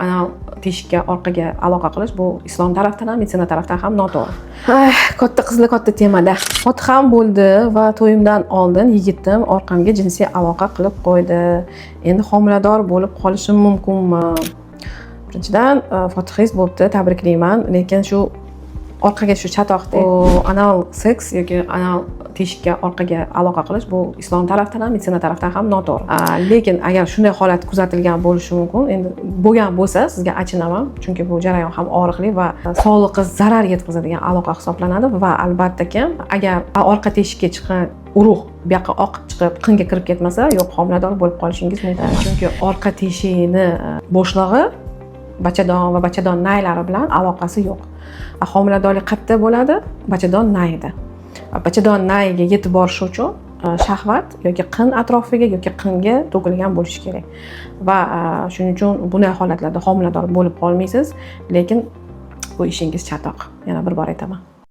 Anal teshikka orqaga aloqa qilish bu islom tarafdan ham, meditsina tarafdan ham noto'g'ri. Katta qizli katta temada. Fotiha ham bo'ldi va to'yimdan oldin yigitim orqamga jinsiy aloqa qilib qo'ydi. Endi homilador bo'lib qolishim mumkinmi? Birinchidan fotihangiz bo'pti, tabriklayman, lekin shu orqaga shu chatoqda anal seks yoki anal teshikka orqaga aloqa qilish bu islom tarafdan ham, meditsina tarafdan ham noto'g'ri. Lekin agar shunday holat kuzatilgan bo'lishi mumkin, endi bo'lgan bo'lsa sizga achinaman, chunki bu jarayon ham og'riqli va sog'liqqa zarar yetkazadigan aloqa hisoblanadi va albatta agar orqa teshikka chiqqan urug' bu yoqqa oqib chiqib qinga kirib ketmasa, yo'q, homilador bo'lib qolishingiz mumkin. Chunki orqa teshikni bo'shlig'i bachadon va bachadon naylari bilan aloqasi yo'q. Homiladorlik qayerda bo'ladi? Bachadon nayida. Bachadon nayiga yetib borish uchun shahvat yoki qin atrofiga yoki qinga to'kilgan bo'lishi kerak. Va shuning uchun bunday holatlarda homilador bo'lib qolmaysiz, lekin bu ishingiz chatoq. Yana bir bor aytaman.